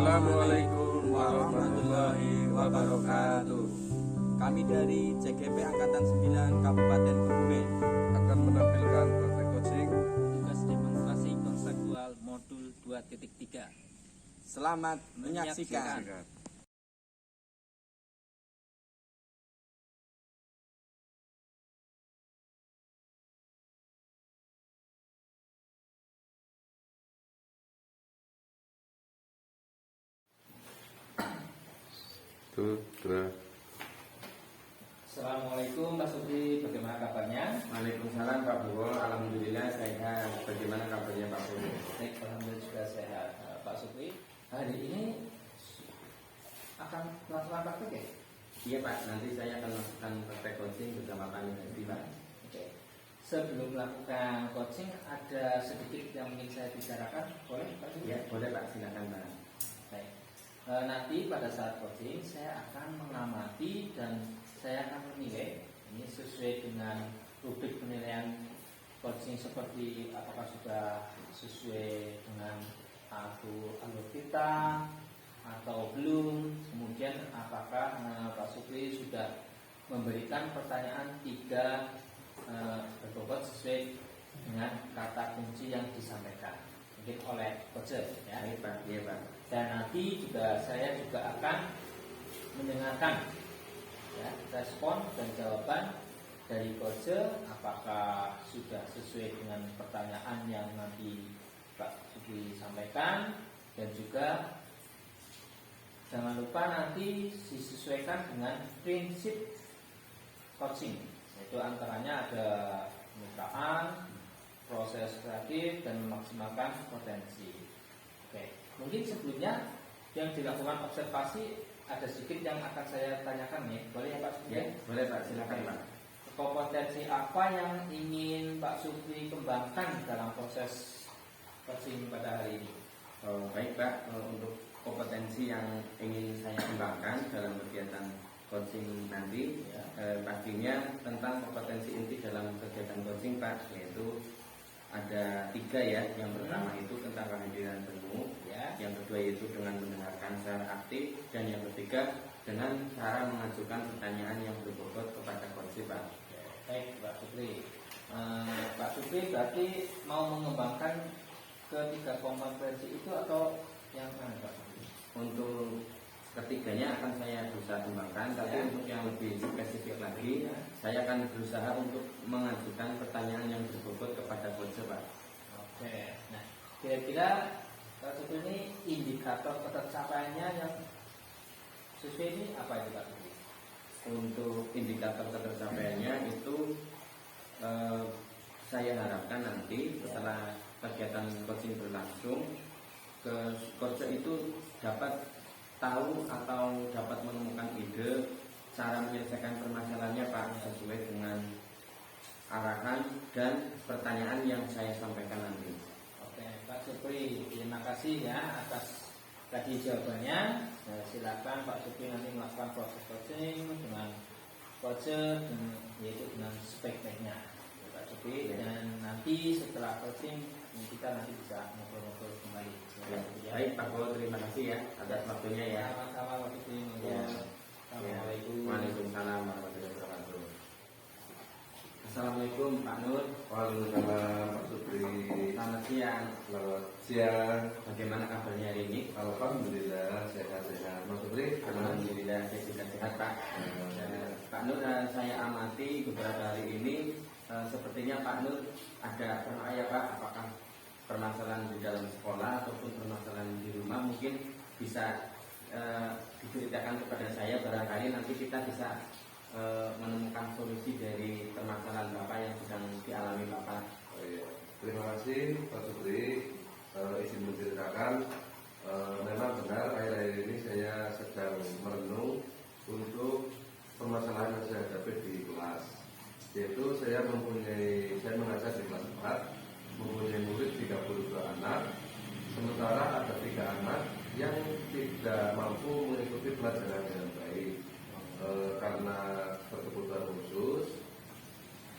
Assalamualaikum warahmatullahi wabarakatuh. Kami dari CGP Angkatan 9 Kabupaten Kebumen Akan menampilkan praktek coaching. Tugas demonstrasi konseptual modul 2.3. Selamat menyaksikan. Assalamualaikum Pak Supri, bagaimana kabarnya? Waalaikumsalam Pak Bowo, alhamdulillah sehat. Bagaimana kabarnya Pak Bowo? Baik, alhamdulillah juga sehat. Pak Supri, hari ini akan melakukan praktek ya? Iya Pak, nanti saya akan melakukan praktek coaching bersama Pak Nidhi Pak. Oke. Sebelum melakukan coaching, ada sedikit yang ingin saya bicarakan, boleh Pak Supri? Ya, boleh Pak, silakan Pak. Baik. Nanti pada saat coaching saya akan mengamati dan saya akan menilai ini sesuai dengan rubrik penilaian coaching seperti apakah sudah sesuai dengan alur kita atau belum. Kemudian apakah Pak Supri sudah memberikan pertanyaan 3 berbobot sesuai dengan kata kunci yang disampaikan mungkin oleh coach ya. Baik Pak, iya Pak. Dan nanti juga saya juga akan mendengarkan ya, respon dan jawaban dari coach apakah sudah sesuai dengan pertanyaan yang nanti Pak Supri sampaikan, dan juga jangan lupa nanti disesuaikan dengan prinsip coaching, yaitu antaranya ada pembukaan, proses kreatif, dan memaksimalkan potensi. Oke, mungkin sebelumnya yang dilakukan observasi ada sedikit yang akan saya tanyakan nih, boleh ya Pak Supri? Ya, boleh Pak, silakan Pak. Kompetensi apa yang ingin Pak Supri kembangkan dalam proses coaching pada hari ini? Baik Pak, untuk kompetensi yang ingin saya kembangkan dalam kegiatan coaching nanti Ya. pastinya tentang kompetensi inti dalam kegiatan coaching Pak, yaitu ada 3 ya. Yang pertama itu tentang kehadiran penuh Ya. yang kedua yaitu dengan mendengarkan secara aktif, dan yang ketiga dengan cara mengajukan pertanyaan yang berbobot kepada coach Pak. Baik Pak Supri. Pak Supri berarti mau mengembangkan ketiga kompetensi itu atau yang mana Pak Supri? Untuk ketiganya akan saya berusaha kembangkan, tapi Ya. untuk yang lebih spesifik lagi, Ya. saya akan berusaha untuk mengajukan pertanyaan yang berbobot kepada coach Pak. Oke. Nah, kira-kira Pak Supri ini indikator tercapaiannya yang sesuai ini apa itu Pak Supri? Untuk indikator ketercapaiannya itu saya harapkan nanti setelah kegiatan coaching berlangsung, coach itu dapat tahu atau dapat menemukan ide cara menyelesaikan permasalahannya Pak, sesuai dengan arahan dan pertanyaan yang saya sampaikan nanti. Oke, Pak Supri, terima kasih ya atas tadi jawabannya. Silakan Pak Supri nanti melakukan proses coaching dengan coach, yaitu dengan speknya Pak Supri. Dan nanti setelah coaching kita nanti bisa ngobrol-ngobrol kembali. Ya. Baik Pak Bo, terima kasih ya atas waktunya ya. Sama-sama Pak Supri. Ya. Assalamualaikum. Waalaikumsalam warahmatullahi wabarakatuh. Assalamualaikum Pak Nur. Waalaikumsalam Pak Supri. Selamat siang. Selamat siang. Bagaimana kabarnya hari ini? Alhamdulillah sehat-sehat. Mas Supri, Alhamdulillah saya juga sehat Pak. Pak Nur, saya amati beberapa hari ini sepertinya Pak Nur ada ya Pak, apakah permasalahan di dalam sekolah ataupun permasalahan di rumah, mungkin bisa diceritakan kepada saya, barangkali nanti kita bisa menemukan solusi dari permasalahan Bapak yang sedang dialami Bapak. Oh, iya. Terima kasih Pak Supri. Izin menceritakan, memang benar akhir-akhir ini saya sedang merenung untuk permasalahan yang saya hadapi di kelas. Yaitu saya mengajar di kelas 4, mempunyai murid 32 anak, sementara ada 3 anak yang tidak mampu mengikuti pelajaran dengan baik karena berkebutuhan khusus.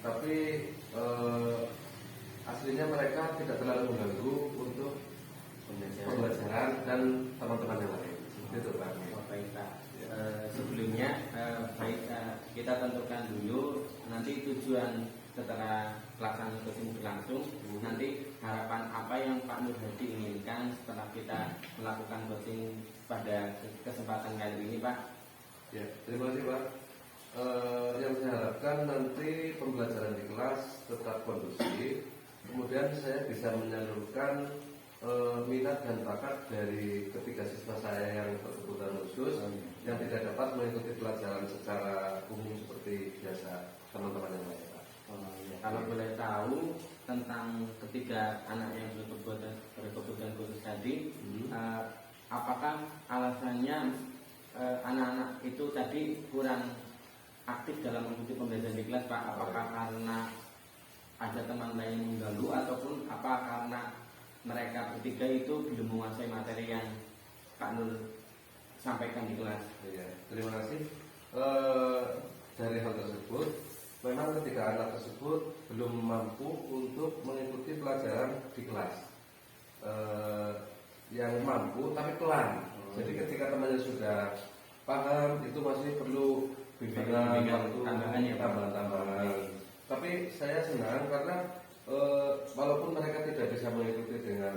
Tapi aslinya mereka tidak terlalu mengganggu untuk pembelajaran dan teman-teman yang lain. Seperti itu Pak. Oh, baik Pak. Sebelumnya kita tentukan dulu nanti tujuan setelah pelaksanaan coaching berlangsung, nanti harapan apa yang Pak Nur Hadi inginkan setelah kita melakukan coaching pada kesempatan kali ini Pak? Ya, terima kasih Pak. Yang saya harapkan nanti pembelajaran di kelas tetap kondusif, kemudian saya bisa menyalurkan minat dan bakat dari ketiga siswa saya yang berkebutuhan khusus yang tidak dapat mengikuti pelajaran secara umum seperti biasa teman-teman yang lain Pak. Kalau boleh tahu tentang ketiga anak yang berkebutuhan khusus tadi, apakah alasannya anak-anak itu tadi kurang aktif dalam mengikuti pembelajaran di kelas Pak? Apakah karena ada teman lain yang mengganggu ataupun apa karena mereka bertiga itu belum menguasai materi yang Pak Nur sampaikan di kelas? Ya, terima kasih. Dari hal tersebut, memang ketiga anak tersebut belum mampu untuk mengikuti pelajaran di kelas. Yang mampu tapi pelan. Jadi ketika temannya sudah paham, itu masih perlu bimbingan waktu, tambahan ya, tambahan. Tapi saya senang karena walaupun mereka tidak bisa mengikuti dengan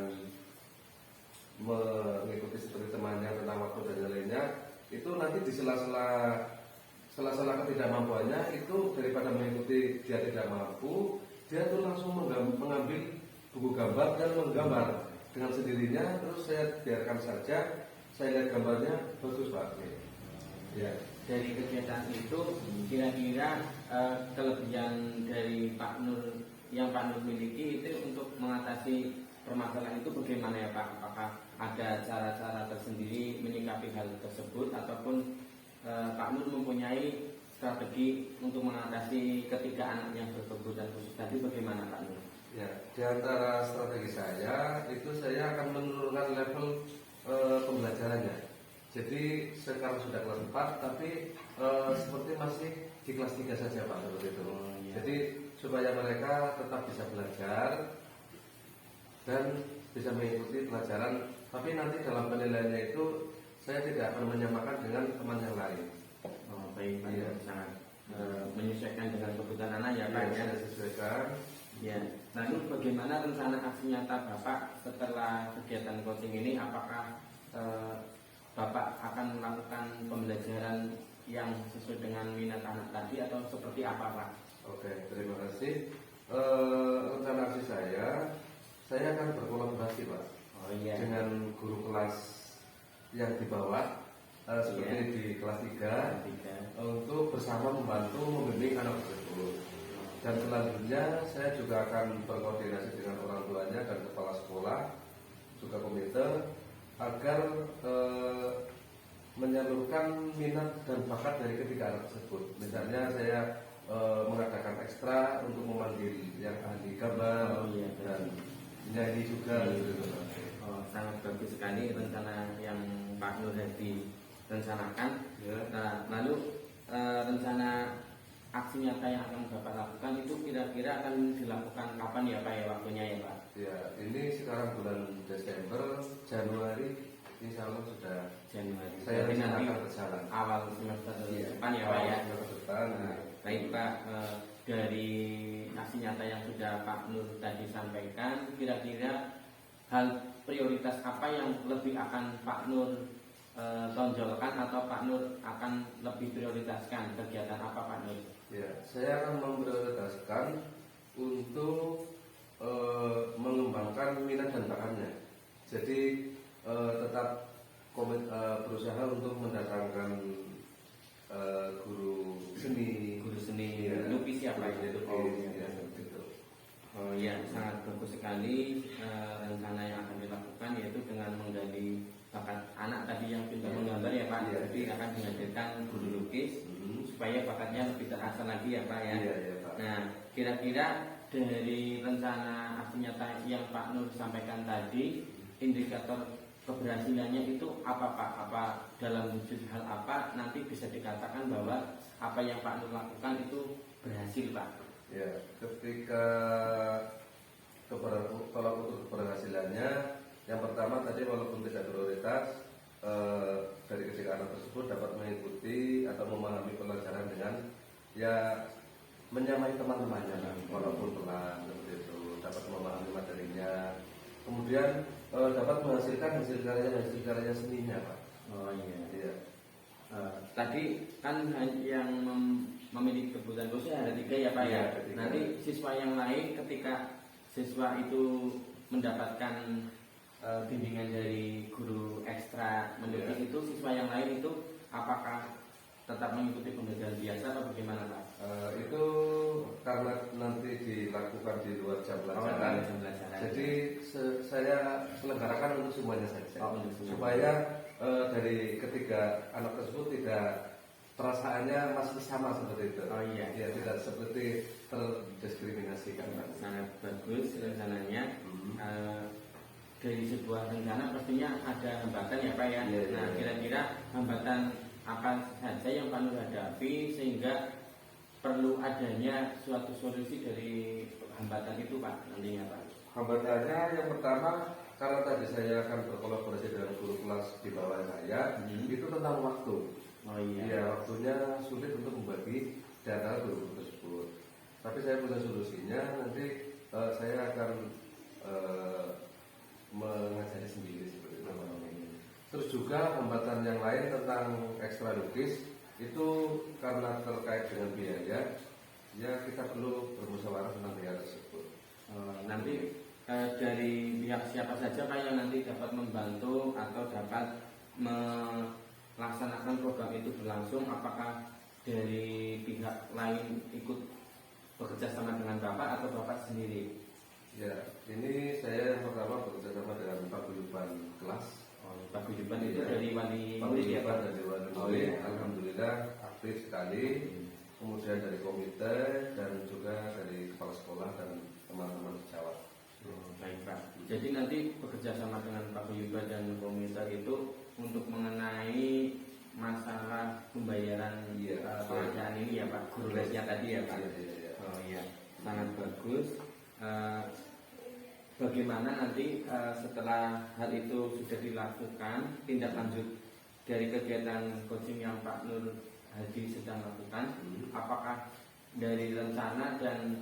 mengikuti seperti temannya tentang waktu dan lainnya, itu nanti di sela-sela ketidakmampuannya itu daripada mengikuti dia tidak mampu, dia tuh langsung mengambil buku gambar dan menggambar dengan sendirinya. Terus saya biarkan saja, saya lihat gambarnya bagus Pak. Ya. Dari kegiatan itu kira-kira kelebihan dari Pak Nur yang Pak Nur miliki itu untuk mengatasi permasalahan itu bagaimana ya Pak? Apakah ada cara-cara tersendiri menyikapi hal tersebut ataupun Pak Nur mempunyai strategi untuk mengatasi ketiga anak yang berkebutuhan khusus tadi, bagaimana Pak Nur? Ya, di antara strategi saya itu saya akan menurunkan level pembelajarannya. Jadi sekarang sudah kelas 4 tapi seperti masih di kelas 3 saja Pak, seperti itu. Jadi supaya mereka tetap bisa belajar dan bisa mengikuti pelajaran, tapi nanti dalam penilaiannya itu saya tidak akan menyamakan dengan teman yang lain. Oh, baik Pak, sangat menyesuaikan dengan kebutuhan anak ya Pak. Ya, saya sesuaikan. Ya. Lalu bagaimana rencana aksi nyata Bapak setelah kegiatan coaching ini? Apakah Bapak akan melakukan pembelajaran yang sesuai dengan minat anak tadi atau seperti apa Pak? Oke, terima kasih. Rencana aksi saya akan berkolaborasi Pak. Oh iya. Dengan guru kelas yang di bawah seperti di kelas 3 untuk bersama membantu membimbing anak tersebut. Dan selanjutnya saya juga akan berkoordinasi dengan orang tuanya dan kepala sekolah, juga komite, agar menyalurkan minat dan bakat dari ketiga anak tersebut. Misalnya saya mengadakan ekstra untuk memanggil yang ahli gambar dan nyanyi juga. Oh, sangat bagus sekali rencana yang Pak Nur Hadi rencanakan. Ya. Nah, lalu rencana aksi nyata yang akan Bapak lakukan itu kira-kira akan dilakukan kapan ya Pak ya, waktunya ya Pak? Ya, ini sekarang bulan Desember, Januari, insya Allah sudah Januari. saya Jadi nanti akan berjalan. awal semester depan ya Pak ya. Semester depan. Nah, baik Pak, dari aksi nyata yang sudah Pak Nur tadi sampaikan, kira-kira hal prioritas apa yang lebih akan Pak Nur tonjolkan atau Pak Nur akan lebih prioritaskan kegiatan apa Pak Nur? Ya, saya akan memprioritaskan untuk mengembangkan minat dan bakatnya. Jadi tetap berusaha untuk mendatangkan guru seni, ya, lukis siapa ya? gitu. Oh ya, sangat bagus sekali rencana yang akan dilakukan, yaitu dengan menggali bakat anak tadi yang pintar menggambar ya Pak. Ya, Jadi akan dihadirkan guru lukis supaya bakatnya lebih terasa lagi ya Pak ya. Ya, Pak. Nah, kira-kira dari rencana aksi nyata yang Pak Nur sampaikan tadi, indikator keberhasilannya itu apa Pak? Apa dalam wujud hal apa nanti bisa dikatakan bahwa apa yang Pak Nur lakukan itu berhasil Pak? Ya, ketika kalau untuk keberhasilannya Yang pertama tadi walaupun tidak prioritas, dari ketiga anak tersebut dapat mengikuti atau memahami pelajaran dengan ya menyamai teman-temannya walaupun pelan seperti itu, dapat memahami materinya, kemudian dapat menghasilkan hasil karya seninya Pak. Oh iya. Iya. Tadi kan yang memiliki kebutuhan khusus ada 3 ya Pak ya. Iya, ada 3. Nanti siswa yang lain ketika siswa itu mendapatkan bimbingan dari guru ekstra melukis itu, siswa yang lain itu apakah tetap mengikuti pembelajaran biasa atau bagaimana Pak? Itu karena nanti dilakukan di luar jam pelajaran. Jadi saya selenggarakan untuk semuanya saja. Supaya dari ketiga anak tersebut tidak perasaannya masih sama seperti itu. Oh iya. Ya, tidak seperti terdiskriminasikan. Sangat bagus rencananya. Dari sebuah rencana pastinya ada hambatan ya Pak ya. Iya, iya. Nah kira-kira hambatan apa saja yang Pak Nur hadapi sehingga perlu adanya suatu solusi dari hambatan itu Pak nantinya Pak? Hambatannya yang pertama, karena tadi saya akan berkolaborasi dengan guru kelas di bawah saya, itu tentang waktu. Oh iya. Ya, waktunya sulit untuk membagi di antara guru tersebut. Tapi saya punya solusinya, nanti saya akan mengajari sendiri seperti itu. Terus juga hambatan yang lain tentang ekstra lukis itu karena terkait dengan biaya, ya kita perlu bermusyawarah tentang biaya tersebut. Nanti dari pihak siapa saja Pak yang nanti dapat membantu atau dapat melaksanakan program itu berlangsung? Apakah dari pihak lain ikut bekerja sama dengan Bapak atau Bapak sendiri? Ya, ini saya yang pertama bekerja sama dengan paguyuban kelas. Paguyuban itu Ya, dari wali murid ya Pak? dari wali murid. Alhamdulillah aktif sekali. Kemudian dari komite dan juga dari kepala sekolah dan teman-teman sejawat. Baik Pak. Jadi nanti bekerja sama dengan paguyuban dan komite itu untuk mengenai masalah pembayaran pengadaan ini ya Pak, guru lesnya tadi ya Pak. Iya. Oh iya, sangat bagus. Bagaimana nanti setelah hal itu sudah dilakukan, tindak lanjut dari kegiatan coaching yang Pak Nur Hadi sedang lakukan, apakah dari rencana dan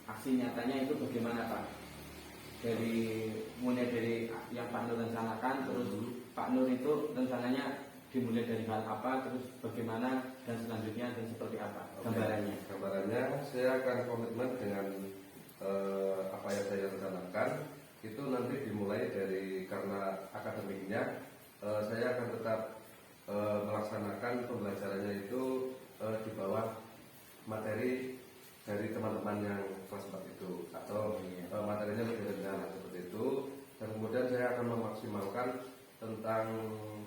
aksi nyatanya itu bagaimana Pak? Mulai dari yang Pak Nur rencanakan, terus Pak Nur itu rencananya dimulai dari hal apa, terus bagaimana dan selanjutnya dan seperti apa gambarannya? Gambarannya saya akan komitmen dengan apa yang saya rencanakan itu nanti dimulai dari karena akademiknya saya akan tetap melaksanakan pembelajarannya itu di bawah materi dari teman-teman yang kelas 4 itu atau materinya lebih rendah seperti itu, dan kemudian saya akan memaksimalkan tentang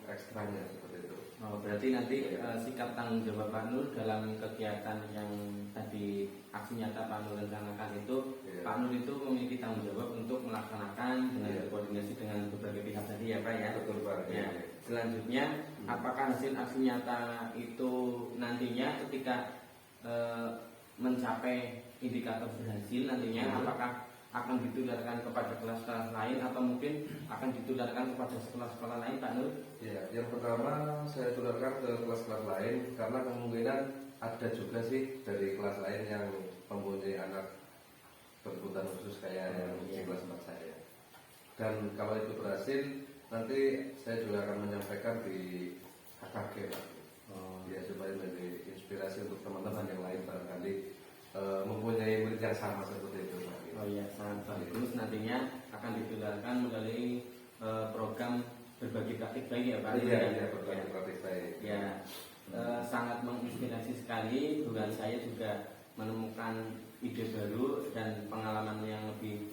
ekstranya seperti itu. Oh, berarti nanti sikap tanggung jawab Pak Nur dalam kegiatan yang tadi aksi nyata Pak Nur rencanakan itu, Pak Nur itu memiliki tanggung jawab untuk melaksanakan dengan berkoordinasi dengan berbagai pihak tadi ya Pak ya. Betul Pak. Ya. Selanjutnya, apakah hasil aksi nyata itu nantinya ketika mencapai indikator berhasil nantinya apakah akan ditularkan kepada kelas-kelas lain atau mungkin akan ditularkan kepada sekolah-sekolah lain Pak Nur? Ya, yang pertama saya tularkan ke kelas-kelas lain karena kemungkinan ada juga sih dari kelas lain yang mempunyai anak berkebutuhan khusus kayak yang di kelas 4 saya. Dan kalau itu berhasil, nanti saya juga akan menyampaikan di HKG Pak. Ya, supaya menjadi inspirasi untuk teman-teman yang lain barangkali mempunyai murid yang sama seperti itu Pak. Oh iya, sangat bagus. Nantinya akan ditularkan melalui program berbagi praktik baik ya Pak. Iya, berbagi praktik baik. Ya, sangat menginspirasi sekali. Bukan saya juga menemukan ide baru dan pengalaman yang lebih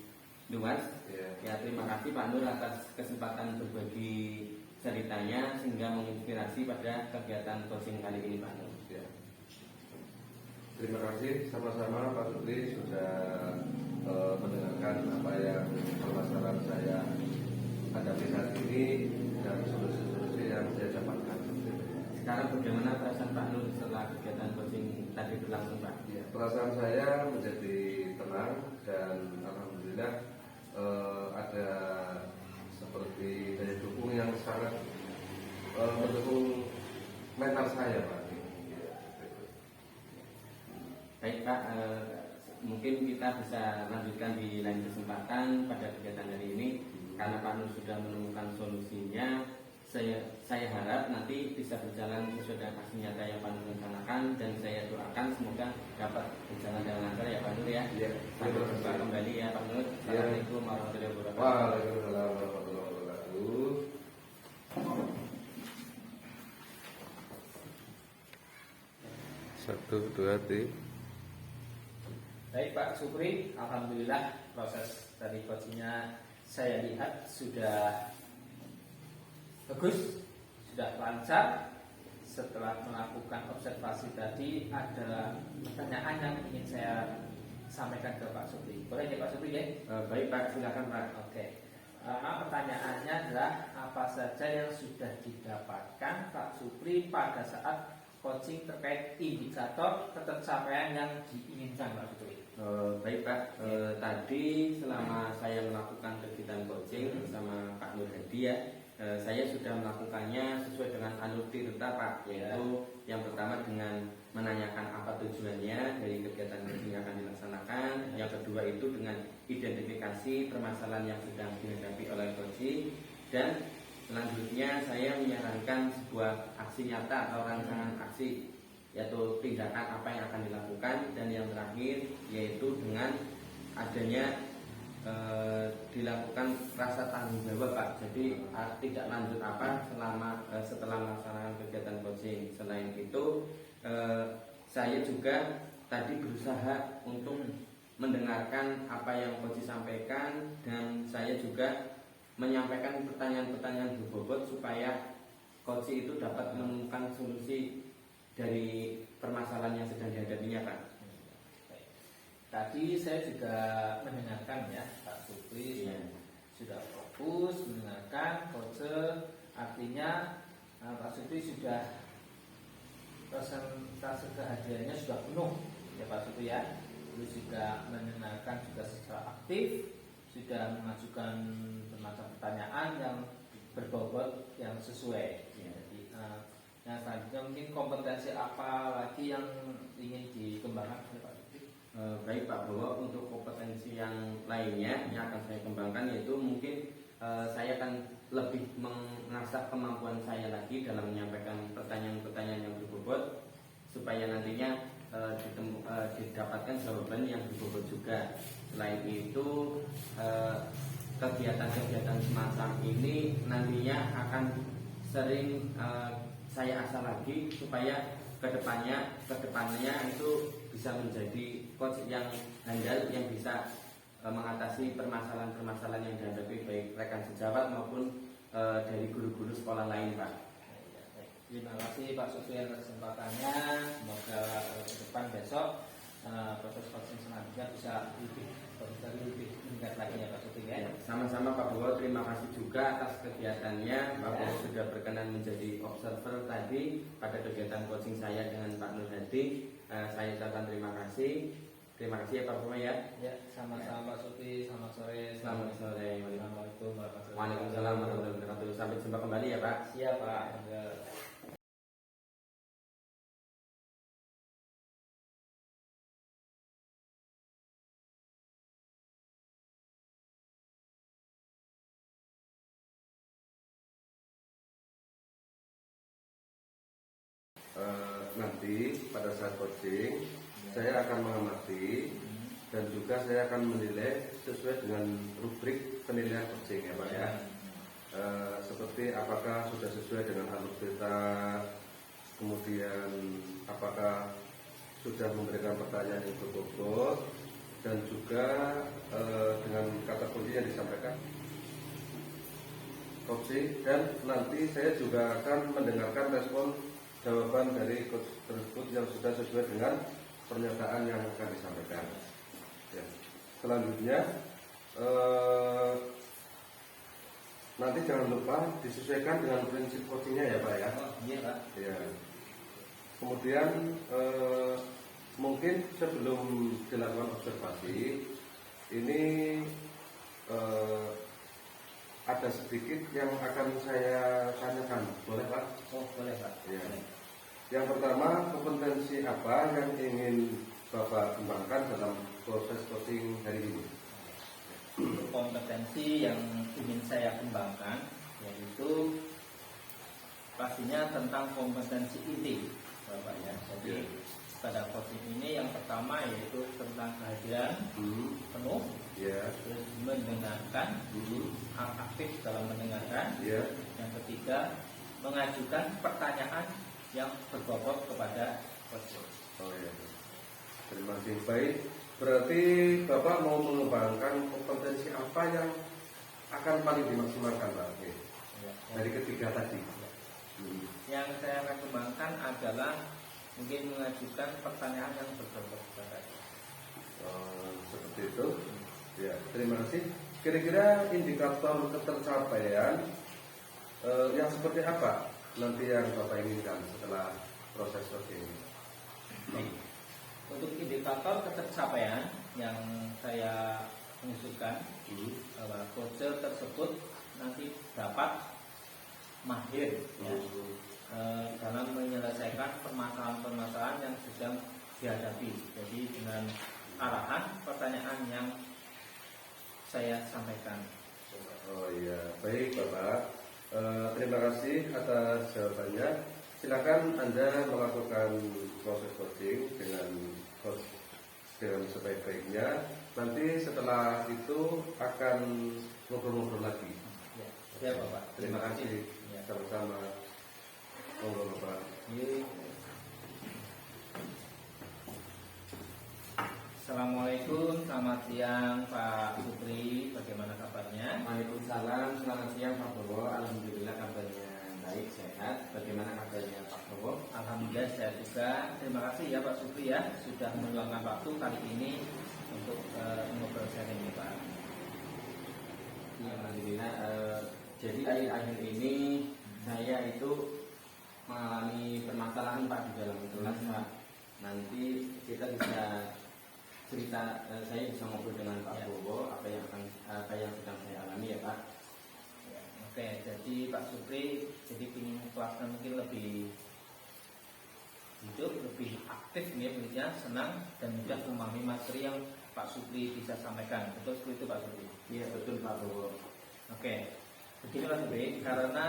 luas. Ya, terima kasih Pak Nur atas kesempatan berbagi ceritanya sehingga menginspirasi pada kegiatan coaching kali ini Pak Nur. Ya. Terima kasih sama-sama Pak Sutri sudah mendengarkan apa yang permasalahan saya hadapi saat ini dan solusi-solusi yang saya dapatkan. Sekarang bagaimana perasaan Pak Nur setelah kegiatan coaching tadi berlangsung Pak? Ya, perasaan saya menjadi tenang dan alhamdulillah ada ada seperti daya dukung yang sangat mendukung mental saya Pak. Baik Pak, mungkin kita bisa lanjutkan di lain kesempatan pada kegiatan hari ini. Karena Pak Nur sudah menemukan solusinya, saya harap nanti bisa berjalan sesuai dengan kasus nyata yang Pak Nur rencanakan, dan saya doakan semoga dapat berjalan dengan lancar ya Pak Nur ya. Iya. Sampai jumpa kembali ya Pak Nur. Assalamualaikum warahmatullahi wabarakatuh. Waalaikumsalam warahmatullahi wabarakatuh. Satu, dua, tiga. Baik Pak Supri, alhamdulillah proses dari coachingnya saya lihat sudah bagus, sudah lancar. Setelah melakukan observasi tadi, ada pertanyaan yang ingin saya sampaikan ke Pak Supri. Boleh ya Pak Supri ya? Baik Pak, silakan Pak. Oke. Pertanyaannya adalah apa saja yang sudah didapatkan Pak Supri pada saat coaching terkait indikator tercapaian yang diinginkan Pak Supri? Baik Pak, tadi selama saya melakukan kegiatan coaching bersama Pak Nur Hadi ya, saya sudah melakukannya sesuai dengan alur tirta Pak, yaitu yang pertama dengan menanyakan apa tujuannya dari kegiatan coaching yang akan dilaksanakan, yang kedua itu dengan identifikasi permasalahan yang sedang dihadapi oleh coaching, dan selanjutnya saya menyarankan sebuah aksi nyata atau rancangan aksi, yaitu tindakan apa yang akan dilakukan, dan yang terakhir yaitu dengan adanya dilakukan rasa tanggung jawab Pak. Jadi tidak lanjut apa setelah melaksanakan kegiatan coaching. Selain itu saya juga tadi berusaha untuk mendengarkan apa yang coach sampaikan, dan saya juga menyampaikan pertanyaan-pertanyaan berbobot supaya coach itu dapat menemukan solusi dari permasalahan yang sedang dihadapinya Pak. Tadi saya juga mendengarkan ya Pak Supri sudah fokus mendengarkan coach, artinya Pak Supri sudah persentase kehadirannya sudah penuh ya Pak Supri ya. Terus juga mendengarkan juga secara aktif, sudah mengajukan bermacam pertanyaan yang berbobot yang sesuai. Jadi yang selanjutnya mungkin kompetensi apa lagi yang ingin dikembangkan oleh Pak Supri? Baik Pak, bahwa untuk kompetensi yang lainnya yang akan saya kembangkan yaitu mungkin saya akan lebih mengasah kemampuan saya lagi dalam menyampaikan pertanyaan-pertanyaan yang berbobot, supaya nantinya didapatkan jawaban yang berbobot juga. Selain itu kegiatan-kegiatan semacam ini nantinya akan sering saya asah lagi supaya kedepannya itu bisa menjadi coach yang handal, yang bisa mengatasi permasalahan-permasalahan yang dihadapi baik rekan sejawat maupun dari guru-guru sekolah lain Pak. Terima kasih Pak Supri atas kesempatannya. Semoga ke depan besok proses coaching selanjutnya bisa lebih meningkat lagi ya Pak Supri ya. Sama-sama Pak Bowo, terima kasih juga atas kegiatannya. Pak Bowo sudah berkenan menjadi observer tadi pada kegiatan coaching saya dengan Pak Nur Hadi. Saya ucapkan terima kasih. Terima kasih ya Pak Bowo ya. Ya, sama-sama Pak Supri. Selamat sore. Selamat sore. Assalamualaikum warahmatullahi wabarakatuh. Waalaikumsalam warahmatullahi wabarakatuh. Sampai jumpa kembali ya Pak. Siap Pak. Nanti pada saat coaching saya akan mengamati dan juga saya akan menilai sesuai dengan rubrik penilaian coaching ya Pak ya. Seperti apakah sudah sesuai dengan alur kita, kemudian apakah sudah memberikan pertanyaan yang berbobot, dan juga dengan kata kunci yang disampaikan coaching. Dan nanti saya juga akan mendengarkan respon jawaban dari coach tersebut yang sudah sesuai dengan pernyataan yang akan disampaikan. Ya. Selanjutnya nanti jangan lupa disesuaikan dengan prinsip coachingnya ya Pak ya. Iya Pak. Ya. Kemudian mungkin sebelum dilakukan observasi ini ada sedikit yang akan saya tanyakan, boleh Pak? Oh boleh Pak. Ya. Yang pertama, kompetensi apa yang ingin Bapak kembangkan dalam proses coaching hari ini? Untuk kompetensi yang ingin saya kembangkan yaitu pastinya tentang kompetensi inti Bapak ya. Jadi pada coaching ini yang pertama yaitu tentang kehadiran penuh, terus mendengarkan, aktif dalam mendengarkan. Yang ketiga, mengajukan pertanyaan yang berbobot kepada coach. Oh ya. Terima kasih. Baik. Berarti Bapak mau mengembangkan kompetensi apa yang akan paling dimaksimalkan Pak? Oke. Dari ketiga tadi. Yang saya akan kembangkan adalah mungkin mengajukan pertanyaan yang berbobot kepada coach. Seperti itu. Ya. Terima kasih. Kira-kira indikator ketercapaian yang seperti apa nanti yang Bapak inginkan setelah proses coaching ini? Untuk indikator ketercapaian yang saya mengusulkan bahwa coach tersebut nanti dapat mahir ya, dalam menyelesaikan permasalahan-permasalahan yang sedang dihadapi. Jadi dengan arahan pertanyaan yang saya sampaikan. Oh iya, baik Bapak. Terima kasih atas jawabannya. Silakan Anda melakukan proses coaching dengan coach dengan sebaik-baiknya. Nanti setelah itu akan ngobrol-ngobrol lagi. Ya Bapak. Terima kasih. Sama-sama. Monggo Bapak. Assalamualaikum, selamat siang Pak Supri, bagaimana kabarnya? Waalaikumsalam, selamat siang Pak Bowo. Alhamdulillah kabarnya baik, sehat. Bagaimana kabarnya Pak Bowo? Alhamdulillah sehat juga. Terima kasih ya Pak Supri ya sudah meluangkan waktu kali ini untuk ngobrol sharing ini Pak. Ya, alhamdulillah. Jadi akhir-akhir ini saya itu mengalami permasalahan Pak di dalam kelas Pak. Nanti kita bisa cerita, saya bisa ngobrol dengan Pak Bowo apa yang sedang saya alami ya Pak. Oke, jadi Pak Supri jadi ingin kelasnya mungkin lebih hidup, lebih aktif nih, ya, senang dan mudah memahami materi yang Pak Supri bisa sampaikan. Betul seperti itu Pak Supri? Iya betul Pak Bowo. Oke, begini Pak Supri, karena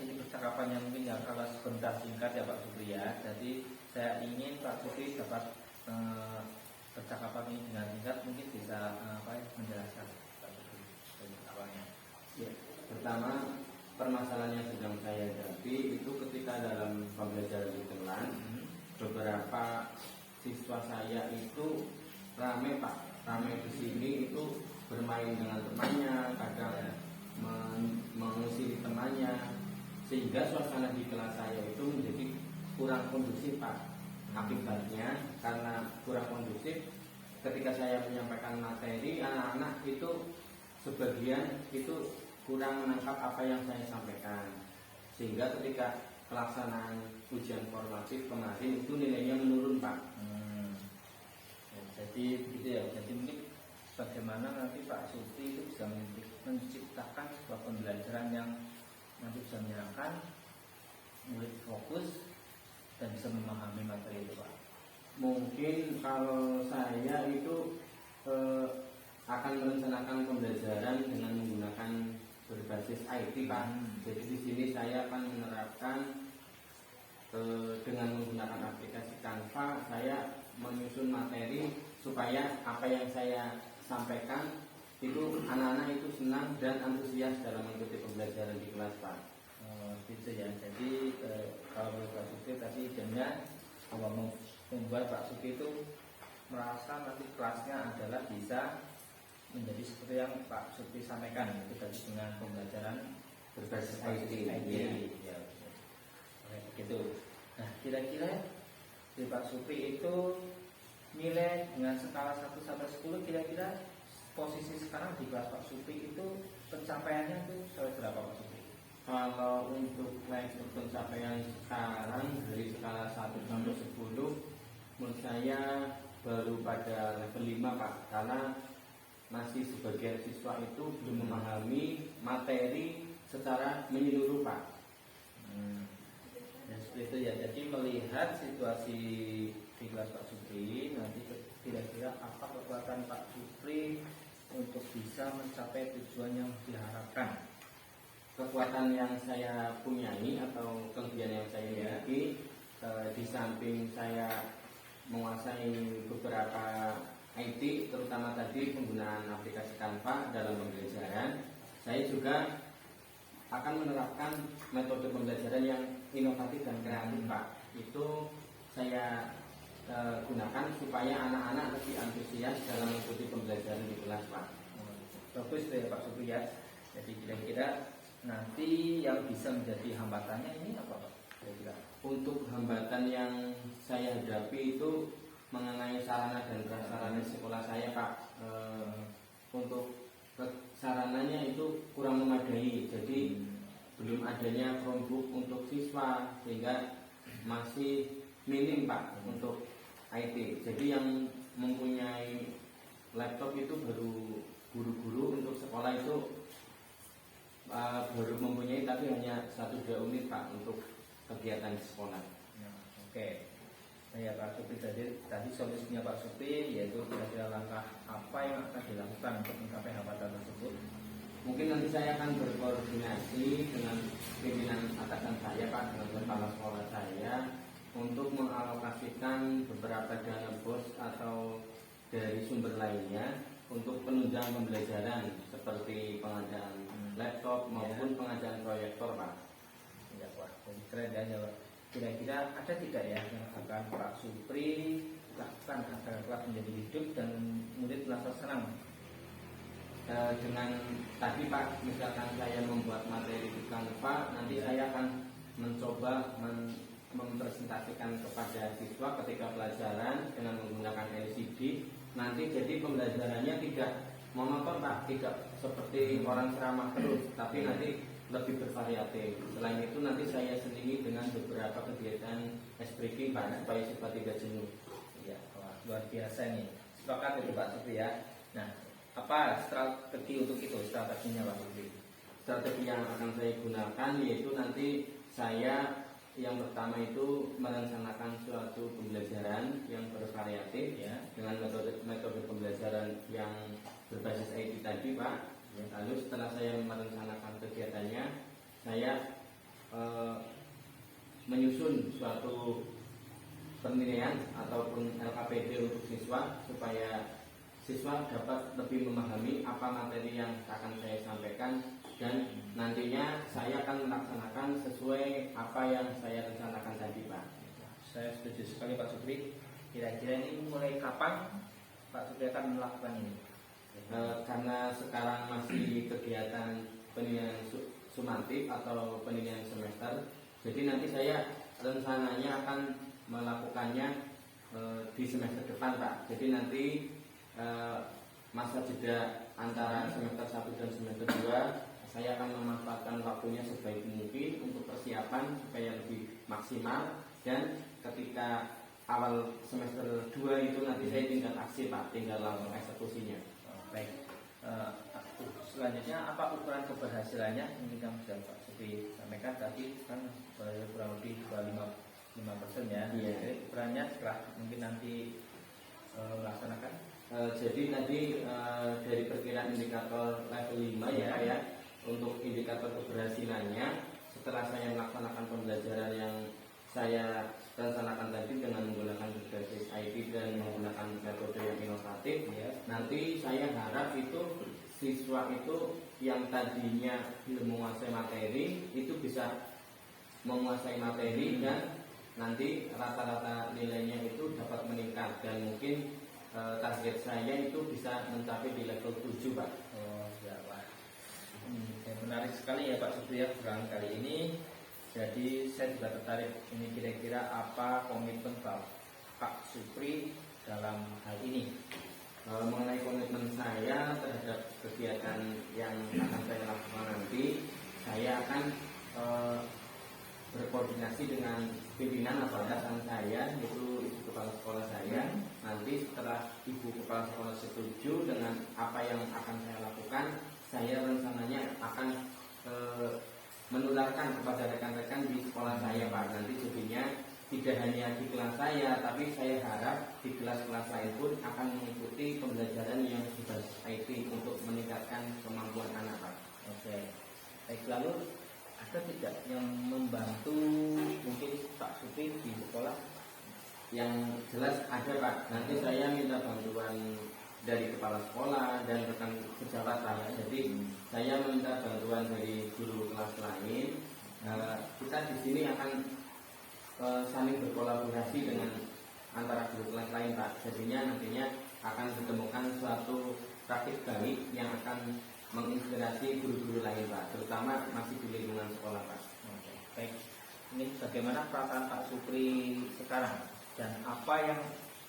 ini percakapannya mungkin ya kalau sebentar singkat ya Pak Supri ya. Jadi saya ingin Pak Supri dapat percakapan ini dengan singkat mungkin bisa menjelaskan Pak Supri dari awalnya. Ya, pertama permasalahan yang sedang saya hadapi itu ketika dalam pembelajaran di kelas beberapa siswa saya itu rame Pak, rame di sini itu bermain dengan temannya, kadang mengusiri temannya, sehingga suasana di kelas saya itu menjadi kurang kondusif Pak. Akibatnya karena kurang kondusif, ketika saya menyampaikan materi, anak-anak itu sebagian itu kurang menangkap apa yang saya sampaikan, sehingga ketika pelaksanaan ujian formatif kemarin itu nilainya menurun Pak. Ya, jadi begitu ya. Jadi mungkin bagaimana nanti Pak Supri itu bisa menciptakan sebuah pembelajaran yang nanti bisa menyenangkan, murid fokus dan bisa memahami materi itu Pak. Mungkin kalau saya itu akan merencanakan pembelajaran dengan menggunakan berbasis IT Pak. Jadi di sini saya akan menerapkan dengan menggunakan aplikasi Canva, saya menyusun materi supaya apa yang saya sampaikan itu anak-anak itu senang dan antusias dalam mengikuti pembelajaran di kelas Pak. Gitu ya. Jadi kalau menurut Pak Supri tadi idenya membuat Pak Supri itu merasa nanti kelasnya adalah bisa menjadi seperti yang Pak Supri sampaikan, itu tadi dengan pembelajaran Berbasis IT. Ya. Oke, begitu. Nah, kira-kira di Pak Supri itu nilai dengan skala 1 sampai 10, kira-kira posisi sekarang di kelas Pak Supri itu pencapaiannya itu berapa Pak Supri? Kalau untuk level pencapaian sekarang dari skala 1 sampai 10, menurut saya baru pada level 5 Pak, karena masih sebagian siswa itu belum memahami materi secara menyeluruh Pak. Ya, seperti itu ya. Jadi melihat situasi di kelas Pak Supri, nanti kira-kira apa kekuatan Pak Supri untuk bisa mencapai tujuan yang diharapkan. Kekuatan yang saya punyai atau kelebihan yang saya miliki, di samping saya menguasai beberapa IT, terutama tadi penggunaan aplikasi Canva dalam pembelajaran, saya juga akan menerapkan metode pembelajaran yang inovatif dan kreatif Pak. Itu saya gunakan supaya anak-anak lebih antusias dalam mengikuti pembelajaran di kelas Pak. Bagus ya Pak Supri ya. Jadi kira-kira nanti yang bisa menjadi hambatannya ini apa Pak? Kira-kira Untuk hambatan yang saya hadapi itu mengenai sarana dan prasarana sekolah saya Pak. Untuk sarananya itu kurang memadai, jadi belum adanya Chromebook untuk siswa, sehingga masih minim Pak untuk IT. Jadi yang mempunyai laptop itu baru guru-guru, untuk sekolah itu baru mempunyai, tapi hanya 1-2 unit Pak untuk kegiatan di sekolah. Oke. Nah ya Pak Supri, tadi solusinya Pak Supri yaitu kira-kira langkah apa yang akan dilakukan untuk mencapai hambatan tersebut. Mungkin nanti saya akan berkoordinasi dengan pimpinan atasan saya Pak, dengan kepala sekolah saya, untuk mengalokasikan beberapa dana BOS atau dari sumber lainnya untuk penunjang pembelajaran seperti pengadaan laptop maupun pengadaan proyektor Pak. Ya Pak, keren ya Pak. Kira-kira ada tidak ya yang akan Pak Supri lakukan agar kelas menjadi hidup dan murid merasa senang? Dengan tadi Pak, misalkan saya membuat materi di Canva, nanti saya akan mencoba mempresentasikan kepada siswa ketika pelajaran dengan menggunakan LCD. Nanti jadi pembelajarannya tidak monoton Pak, tidak seperti orang ceramah terus, tapi nanti lebih bervariatif. Selain itu nanti saya selingi dengan beberapa kegiatan espriki Pak, supaya siswa tidak jenuh. Ya, wah, luar biasa nih. Sepakat itu Pak Supri ya. Nah, apa strategi untuk itu, strateginya Pak Supri? Strategi yang akan saya gunakan yaitu nanti saya yang pertama itu merencanakan suatu pembelajaran yang bervariatif ya, dengan metode pembelajaran yang berbasis IT tadi Pak. Lalu setelah saya merencanakan kegiatannya, saya menyusun suatu penilaian ataupun LKPD untuk siswa, supaya siswa dapat lebih memahami apa materi yang akan saya sampaikan, dan nantinya saya akan melaksanakan sesuai apa yang saya rencanakan tadi Pak. Saya setuju sekali Pak Supri. Kira-kira ini mulai kapan Pak Supri akan melakukan ini? Karena sekarang masih kegiatan penilaian sumatif atau penilaian semester, jadi nanti saya rencananya akan melakukannya di semester depan Pak. Jadi nanti masa jeda antara semester 1 dan semester 2 saya akan memanfaatkan waktunya sebaik mungkin untuk persiapan supaya lebih maksimal, dan ketika awal semester 2 itu nanti saya tinggal aksi Pak, tinggal langsung eksekusinya. Baik. Selanjutnya apa ukuran keberhasilannya? Ini yang sudah Pak Supri sampaikan tadi kan kurang lebih 5% ya. Iya. Jadi ukurannya setelah mungkin nanti melaksanakan. Jadi tadi dari perkiraan indikator level 5 ya Pak ya, untuk indikator keberhasilannya setelah saya melaksanakan pembelajaran yang saya rencanakan tadi dengan menggunakan berbasis IT dan menggunakan metode yang inovatif ya, nanti saya harap itu siswa itu yang tadinya belum menguasai materi itu bisa menguasai materi, dan nanti rata-rata nilainya itu dapat meningkat, dan mungkin target saya itu bisa mencapai di level 7 Pak. Oh ya Pak. Menarik sekali ya Pak Supri ya perbincangan kali ini. Jadi saya juga tertarik, ini kira-kira apa komitmen Pak Supri dalam hal ini? Mengenai komitmen saya terhadap kegiatan yang akan saya lakukan nanti, saya akan berkoordinasi dengan pimpinan atau atasan saya, yaitu ibu kepala sekolah saya. Nanti setelah ibu kepala sekolah setuju dengan apa yang akan saya lakukan, saya rencananya akan menularkan kepada rekan-rekan di sekolah saya Pak. Nanti jadinya tidak hanya di kelas saya, tapi saya harap di kelas-kelas lain pun akan mengikuti pembelajaran yang berbasis IT untuk meningkatkan kemampuan anak Pak. Oke. Baik, lalu ada tidak yang membantu mungkin Pak Supri di sekolah? Yang jelas ada Pak. Nanti saya minta bantuan dari kepala sekolah dan rekan pejabat Pak. Jadi saya meminta bantuan dari guru kelas lain. Kita di sini akan saling berkolaborasi dengan antara guru kelas lain Pak. Jadinya nantinya akan ditemukan suatu praktik baik yang akan menginspirasi guru-guru lain Pak, terutama masih di lingkungan sekolah Pak. Oke. Baik. Ini bagaimana perasaan Pak Supri sekarang dan apa yang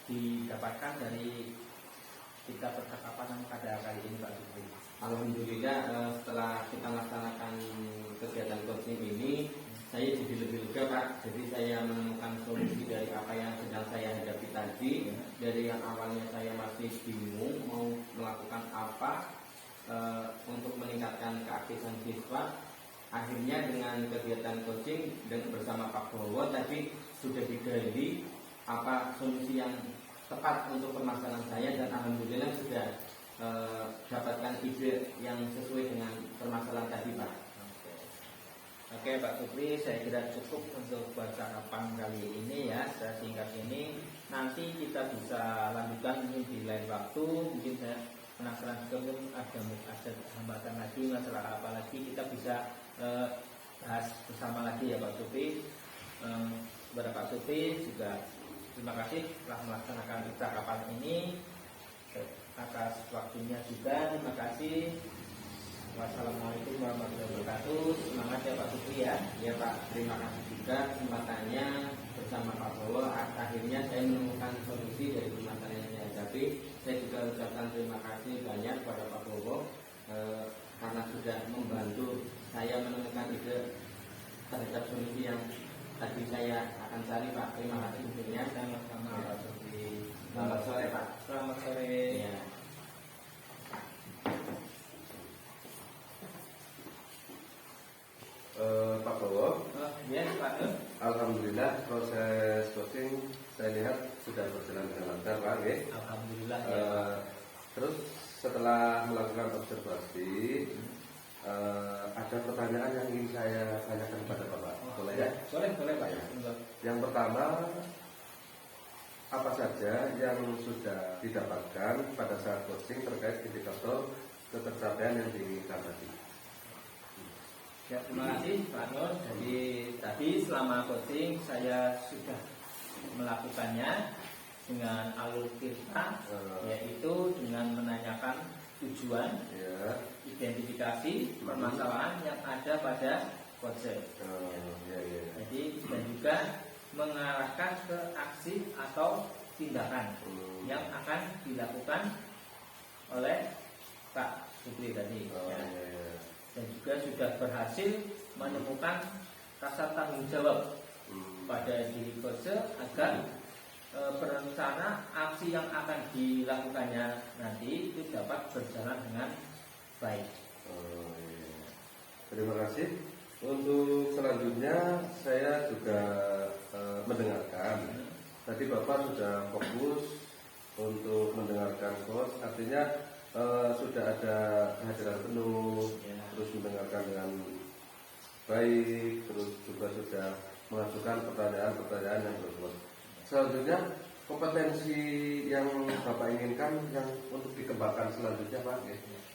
didapatkan dari kita percakapan pada kali ini Pak Supri? Alhamdulillah setelah kita melaksanakan kegiatan coaching ini, saya jadi lebih lega Pak. Jadi saya menemukan solusi dari apa yang sedang saya hadapi tadi. Dari yang awalnya saya masih bingung mau melakukan apa untuk meningkatkan keaktifan siswa, akhirnya dengan kegiatan coaching dan bersama Pak Bowo tadi sudah digali apa solusi yang tepat untuk permasalahan saya, dan alhamdulillah sudah dapatkan ide yang sesuai dengan permasalahan tadi Pak. Oke Pak Supri, saya kira cukup untuk percakapan kali ini ya, secara singkat ini. Nanti kita bisa lanjutkan mungkin di lain waktu. Mungkin saya penasaran juga mungkin ada hambatan lagi, masalah apa lagi kita bisa bahas bersama lagi ya Pak Supri. Kepada Pak Supri juga terima kasih telah melaksanakan percakapan ini. Atas waktunya juga terima kasih. Wassalamualaikum warahmatullahi wabarakatuh. Semangat ya Pak Supri ya. Ya Pak, terima kasih juga kesempatannya bersama Pak Bowo. Akhirnya saya menemukan solusi dari permasalahan yang saya hadapi. Saya juga ucapkan terima kasih banyak kepada Pak Bowo karena sudah membantu saya menemukan ide terhadap solusi yang tadi saya akan cari Pak. Terima kasih untuknya. Sama-sama Pak Supri. Selamat sore Pak. Selamat sore. Ya. Pak Bowo, Ya Pak Nur. alhamdulillah proses coaching saya lihat sudah berjalan dengan lancar Pak. Alhamdulillah ya. Terus setelah melakukan observasi, ada pertanyaan yang ingin saya tanyakan kepada Bapak. Boleh ya? Boleh Pak. Yang pertama, apa saja yang sudah didapatkan pada saat coaching terkait indikator ketercapaian yang diinginkan tadi? Ya, terima kasih Pak Nur. Jadi tadi selama coaching saya sudah melakukannya dengan alur kita, yaitu dengan menanyakan tujuan, Ya. identifikasi permasalahan yang ada pada coaching. Ya. Jadi dan juga mengarahkan ke aksi atau tindakan yang akan dilakukan oleh Pak Supri tadi. Ya. Dan juga sudah berhasil menemukan rasa tanggung jawab pada diri coach agar berencana aksi yang akan dilakukannya nanti itu dapat berjalan dengan baik. Terima kasih. Untuk selanjutnya saya juga mendengarkan. Tadi Bapak sudah fokus untuk mendengarkan coach, artinya sudah ada kehadiran penuh, terus mendengarkan dengan baik, terus juga sudah mengajukan pertanyaan-pertanyaan yang berbobot. Selanjutnya kompetensi yang Bapak inginkan yang untuk dikembangkan selanjutnya Pak.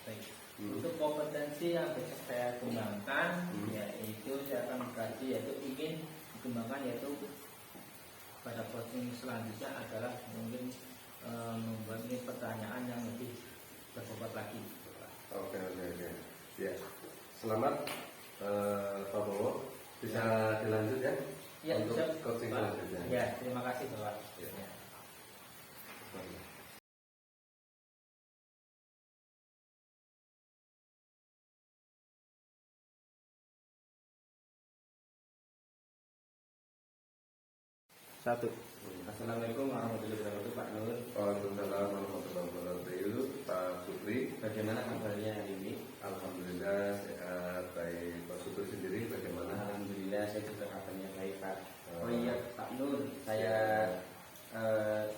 Baik. Untuk kompetensi yang besok saya kembangkan, yaitu saya akan mengkaji, yaitu ingin dikembangkan, yaitu pada coaching selanjutnya adalah mungkin membuat pertanyaan yang lebih berbobot lagi. Oke. Ya. Selamat Pak Bowo. Bisa dilanjut ya? Ya, untuk siap, coaching Pak. selanjutnya. Ya, terima kasih Bapak. Ya. Ya. Satu. Assalamualaikum warahmatullahi wabarakatuh Pak Nur. Waalaikumsalam warahmatullahi wabarakatuh. Pak Supri. Bagaimana kabarnya hari ini? Alhamdulillah sehat. Baik, Pak Supri sendiri bagaimana? Alhamdulillah saya juga kabarnya baik Pak. Oh iya Pak Nur, saya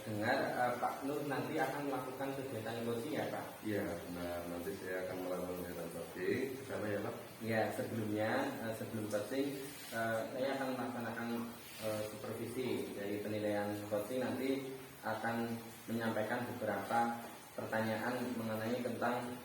dengar Pak Nur nanti akan melakukan kegiatan coaching ya Pak? Iya, nah nanti saya akan melakukan kegiatan coaching bersama ya Pak. Ya sebelumnya sebelum coaching saya akan melaksanakan supervisi dari penilaian coaching, nanti akan menyampaikan beberapa pertanyaan mengenai tentang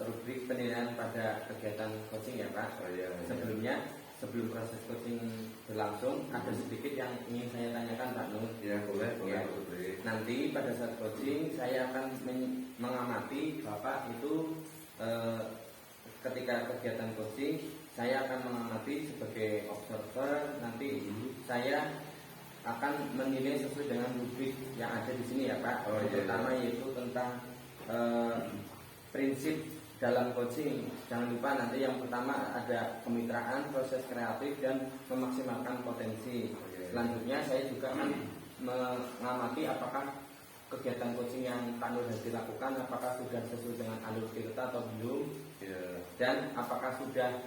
rubrik penilaian pada kegiatan coaching ya Pak. Oh, iya, Sebelumnya sebelum proses coaching berlangsung ada sedikit yang ingin saya tanyakan Pak Nur. Ya boleh, boleh Ya. Pak Supri. Nanti pada saat coaching saya akan mengamati Bapak itu ketika kegiatan coaching saya akan mengamati sebagai observer. Nanti saya akan menilai sesuai dengan rubrik yang ada di sini ya Pak. Oh, iya, Pertama yaitu tentang prinsip dalam coaching. Jangan lupa nanti yang pertama ada kemitraan, proses kreatif, dan memaksimalkan potensi. Selanjutnya saya juga akan mengamati apakah kegiatan coaching yang Pak Nur Hadi lakukan apakah sudah sesuai dengan alur cerita atau belum, dan apakah sudah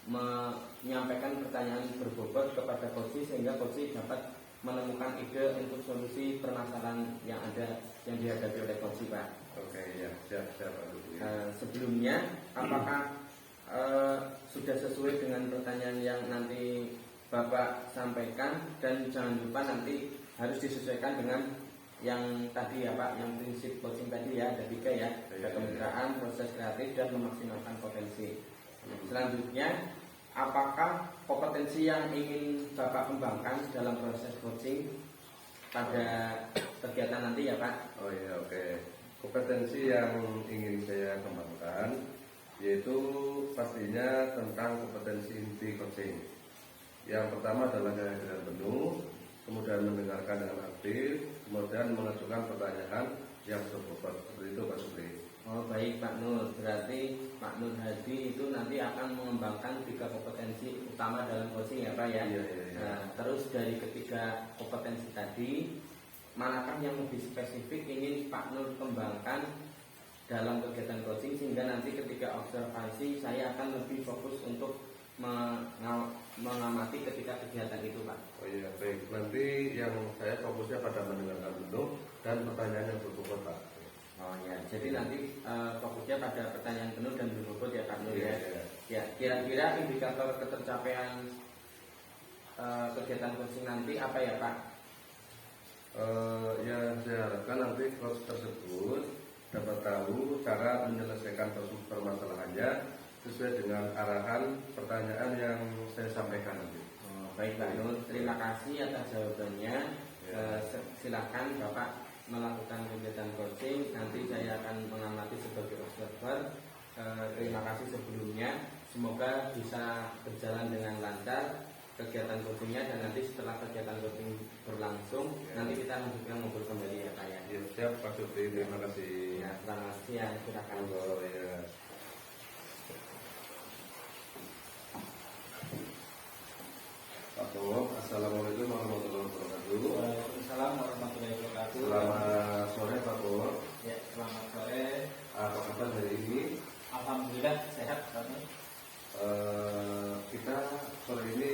menyampaikan pertanyaan berbobot kepada coach sehingga coach dapat menemukan ide untuk solusi permasalahan yang ada yang dihadapi oleh coach Pak. Oke, ya, siap Pak Supri. Sebelumnya apakah sudah sesuai dengan pertanyaan yang nanti Bapak sampaikan, dan jangan lupa nanti harus disesuaikan dengan yang tadi ya Pak, yang prinsip coaching tadi ya, ada 3 ya, ada kemitraan, proses kreatif, dan memaksimalkan potensi. Selanjutnya, apakah kompetensi yang ingin Bapak kembangkan dalam proses coaching pada kegiatan nanti ya Pak? Oh iya, oke. Kompetensi yang ingin saya kembangkan yaitu pastinya tentang kompetensi inti coaching. Yang pertama adalah kehadiran penuh, kemudian mendengarkan dengan aktif, kemudian mengajukan pertanyaan yang berbobot. Seperti itu Pak Supri. Oh baik Pak Nur, berarti Pak Nur Hadi itu nanti akan mengembangkan 3 kompetensi utama dalam coaching ya Pak ya. Iya. Nah, terus dari ketiga kompetensi tadi, manakah yang lebih spesifik ingin Pak Nur kembangkan dalam kegiatan coaching sehingga nanti ketika observasi saya akan lebih fokus untuk mengamati ketika kegiatan itu Pak. Oh iya, baik. Nanti yang saya fokusnya pada mendengarkan penuh dan pertanyaan yang berbobot Pak. Oh ya, jadi nanti fokusnya pada pertanyaan penuh dan berbobot ya Pak Nur ya. Iya. Ya, kira-kira indikator ketercapaian kegiatan coaching nanti apa ya Pak? Ya saya harapkan nanti coach tersebut dapat tahu cara menyelesaikan permasalahannya sesuai dengan arahan pertanyaan yang saya sampaikan nanti. Oh, baik Pak Nur, terima kasih atas jawabannya. Silakan Bapak melakukan kegiatan coaching. Nanti saya akan mengamati sebagai observer. Terima kasih sebelumnya. Semoga bisa berjalan dengan lancar kegiatan coachingnya, dan nanti setelah kegiatan coaching berlangsung nanti kita lanjutkan ngobrol kembali ya Pak ya. Ya, siap Pak Supri, terima kasih. Ya, selamat siang, silakan. Oh, ya. Pak Bowo, Assalamualaikum warahmatullahi wabarakatuh. Waalaikumsalam warahmatullahi wabarakatuh. Selamat sore Pak Bowo. Ya, selamat sore. Apa kabar hari ini? Alhamdulillah sehat Pak Nur. Kita sore ini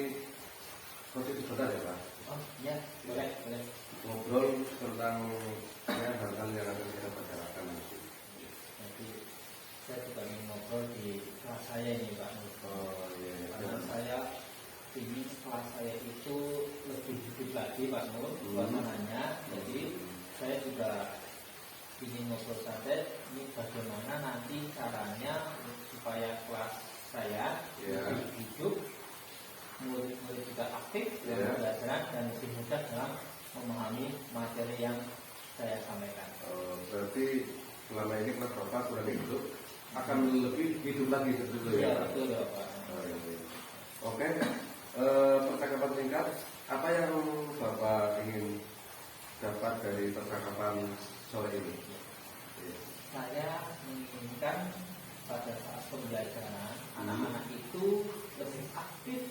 coaching sebentar ya Pak. Oh ya, boleh. Ngobrol tentang ya, hal-hal yang akan kita bicarakan nanti. Jadi saya juga ingin ngobrol di kelas saya ini Pak Nur. Oh iya. Karena saya ingin kelas saya itu lebih hidup lagi Pak Nur suasananya. Jadi saya juga ingin ngobrol saja ini bagaimana nanti caranya supaya kelas saya lebih hidup, murid-murid juga aktif dalam pembelajaran dan lebih mudah dalam memahami materi yang saya sampaikan. Berarti selama ini kelas Bapak kurang hidup, akan lebih hidup lagi betul ya? Betul ya Pak. Oke, percakapan singkat, apa yang Bapak ingin dapat dari percakapan sore ini? Saya menginginkan pada saat pembelajaran anak-anak itu lebih aktif,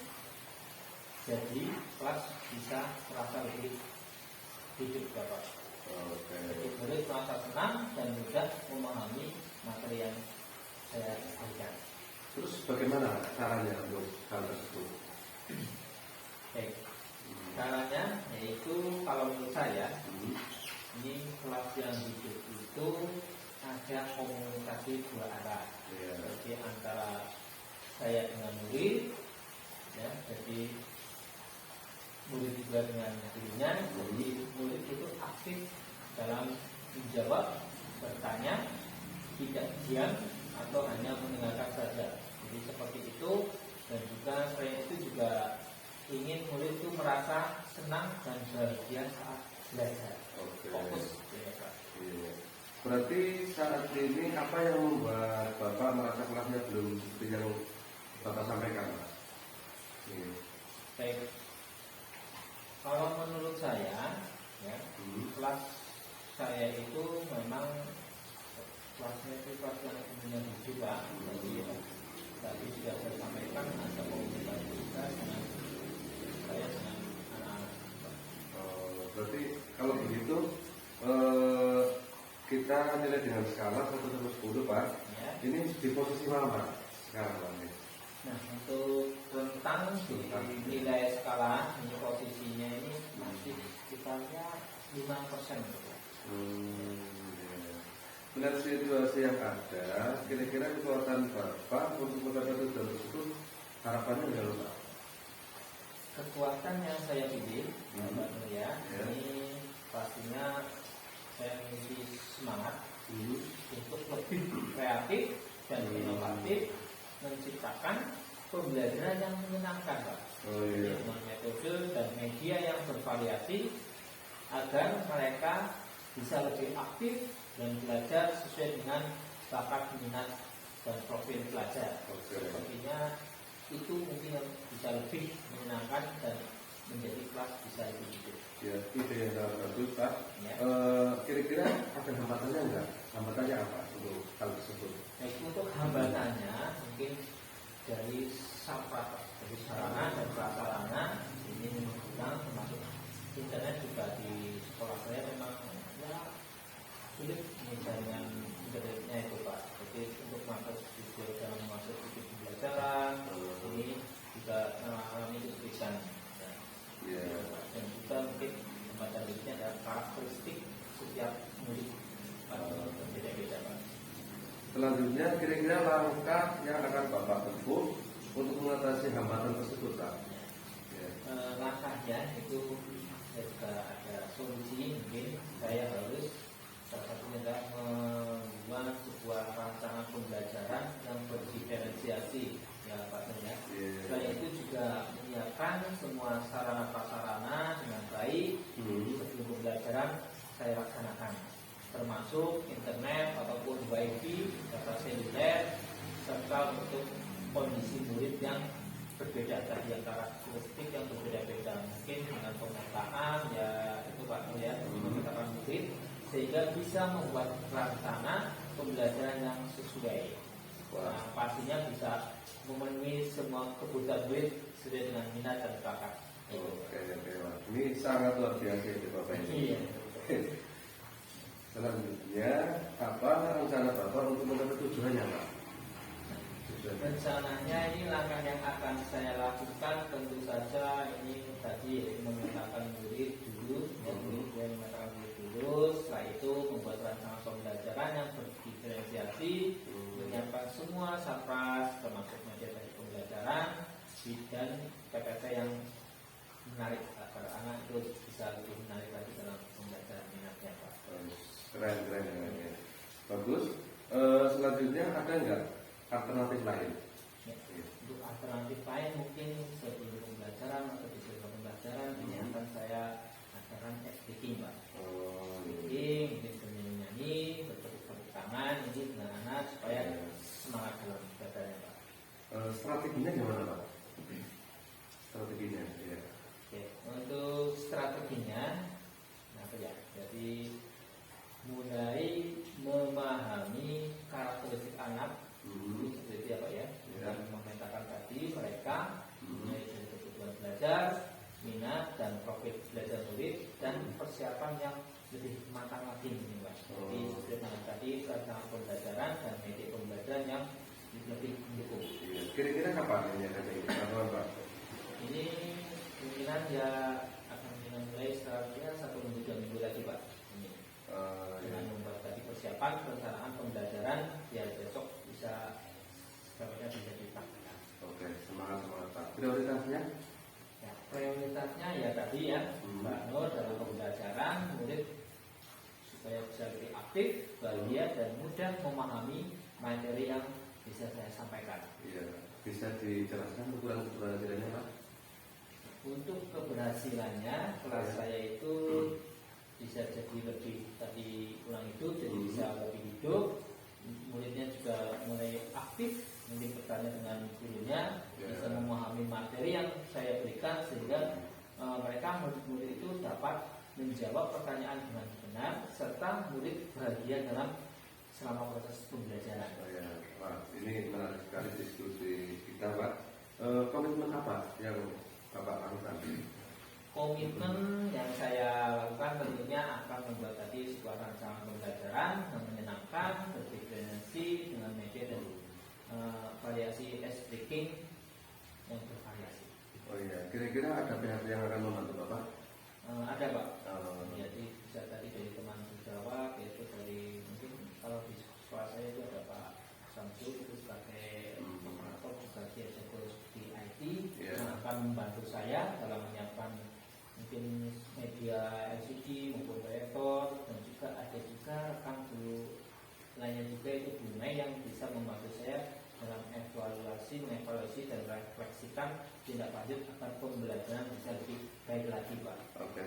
jadi kelas bisa terasa lebih hidup Bapak. Jadi murid merasa senang dan mudah memahami materi yang saya berikan. Terus bagaimana caranya untuk hal tersebut? Baik, caranya yaitu kalau menurut saya ini kelas yang hidup itu ada komunikasi dua arah. Iya. Jadi antara saya dengan murid, ya, jadi murid juga dengan gurunya. Jadi murid itu aktif dalam menjawab, bertanya, tidak diam atau hanya mendengarkan saja. Jadi seperti itu. Dan juga saya itu juga ingin murid itu merasa senang dan bahagia saat belajar. Oke. Fokus, ya, Pak. Iya. Berarti saat ini apa yang membuat Bapak merasa kelasnya belum seperti yang Bapak sampaikan, Pak? Iya. Baik. Kalau menurut saya, ya, kelas saya itu memang kelasnya itu kelas yang umumnya juga. Jadi tadi sudah saya sampaikan ada komunikasi juga dengan saya dengan anak-anak. Berarti kalau begitu kita nilai dengan skala 1 sampai 10, Pak. Ya. Ini di posisi mana, Pak? Sekarang, Pak. Nah, untuk tentang di nilai skala ini posisinya ini masih sekitarnya 5%. Melihat situasi yang ada, kira-kira kekuatan Bapak untuk mencapai tujuan tersebut harapannya adalah Pak? Kekuatan yang saya pilih, Bapak Nur, ya, Ya. ini pastinya saya memiliki semangat untuk lebih kreatif dan inovatif, menciptakan pembelajaran yang menyenangkan, Pak. Oh, iya. Dengan metode dan media yang bervariasi agar mereka bisa lebih aktif dan belajar sesuai dengan bakat, minat, dan profil pelajar. Oke. Sepertinya itu mungkin yang bisa lebih menyenangkan dan menjadi kelas bisa lebih hidup. Ya, ide yang sangat bagus, Pak. Ya. Kira-kira ada hambatannya enggak? Hambatannya apa untuk hal tersebut? Baik, untuk hambatannya mungkin dari dari sarana dan prasarana ini memang kurang, termasuk internet juga di sekolah saya memang ya sulit misalnya internetnya itu, Pak. Jadi untuk masuk video dalam masuk video pembelajaran ini juga mengalami kesulitan. Ya. Dan juga mungkin hambatan berikutnya adalah karakteristik setiap murid berbeda-beda, Pak. Selanjutnya, kira-kira langkah yang akan Bapak tempuh untuk mengatasi hambatan tersebut, Pak? Ya. Langkahnya itu saya juga ada solusi. Mungkin saya harus salah satunya adalah membuat sebuah rancangan pembelajaran yang berdiferensiasi, ya Pak Nur, ya. Selain itu juga menyiapkan semua sarana prasarana dengan baik sebelum pembelajaran saya laksanakan, termasuk internet ataupun wifi, data seluler, serta untuk kondisi murid yang berbeda tadi, yang karakteristik yang berbeda-beda, mungkin dengan pemetaan ya itu Pak Nur, ya, memetakan murid sehingga bisa membuat rencana pembelajaran yang sesuai. Nah, pastinya bisa memenuhi semua kebutuhan murid sesuai dengan minat dan bakat. Oke, Pak. Ini sangat luar biasa itu, Bapak ini. Iya. Selanjutnya, apa rencana Bapak untuk mencapai tujuannya, Pak? Rencananya ini langkah yang akan saya lakukan tentu saja ini tadi memetakan murid dulu, kemudian memetakan murid dulu. Setelah itu membuat rancangan pembelajaran yang berdiferensiasi, menyiapkan semua sarpras termasuk materi pembelajaran dan PPT yang menarik agar anak itu bisa lebih menarik lagi dalam pembelajaran minatnya, Pak. Keren ya. Bagus. Selanjutnya ada nggak alternatif lain? Ya. Untuk alternatif lain mungkin sebelum pembelajaran atau di sebelum pembelajaran ini akan saya adakan taking, Pak. Taking, mungkin bernyanyi-nyanyi, bertepuk tangan ini dengan anak supaya semangat dalam belajarnya, Pak. Strateginya gimana, Pak? Strateginya, ya. Oke, untuk strateginya, apa ya? Jadi mulai memahami karakteristik anak, seperti apa ya? Dan memetakan tadi mereka mulai dari kebutuhan belajar, minat dan profil belajar murid dan persiapan yang lebih matang lagi ini, Pak. Jadi seperti tadi rancangan pembelajaran dan media pembelajaran yang lebih mendukung. Iya. Kira-kira kapan ini akan dilakukan Pak? Ini kemungkinan ya akan mulai setelahnya 1 minggu 2 minggu lagi Pak. Ini dengan membuat tadi persiapan perencanaan pembelajaran ya besok bisa setelahnya bisa dipraktikkan. Oke, semangat Pak. Prioritasnya? Ya, prioritasnya ya tadi ya Pak Nur dalam pembelajaran murid supaya bisa lebih aktif, bahagia dan mudah memahami materi yang bisa saya sampaikan. Iya. Bisa dijelaskan ukuran keberhasilannya Pak? Untuk keberhasilannya kelas saya itu bisa jadi lebih tadi ulang hidup, jadi bisa lebih hidup, muridnya juga mulai aktif, mungkin bertanya dengan gurunya, bisa memahami materi yang saya berikan sehingga mereka murid-murid itu dapat menjawab pertanyaan dengan benar serta murid bahagia dalam selama proses pembelajaran. Oh ya, Pak, ini menarik sekali diskusi kita Pak. Komitmen apa yang Bapak lakukan? Komitmen yang saya lakukan tentunya akan membuat tadi sebuah rancangan pembelajaran yang menyenangkan, berdiferensiasi dengan media dan variasi speaking yang bervariasi. Oh iya, kira-kira ada pihak yang akan membantu Bapak? Ada Pak, jadi bisa tadi dari teman sejawat, yaitu dari mungkin kalau di sekolah saya itu ada Pak Samsul itu sebagai operator juga dia jago di IT yang akan membantu saya dalam menyiapkan mungkin media LCD maupun proyektor dan juga ada juga rekan guru lainnya juga itu Bu Mei yang bisa membantu saya dalam mengevaluasi dan refleksikan tindak lanjut agar pembelajaran bisa lebih baik lagi Pak. Oke.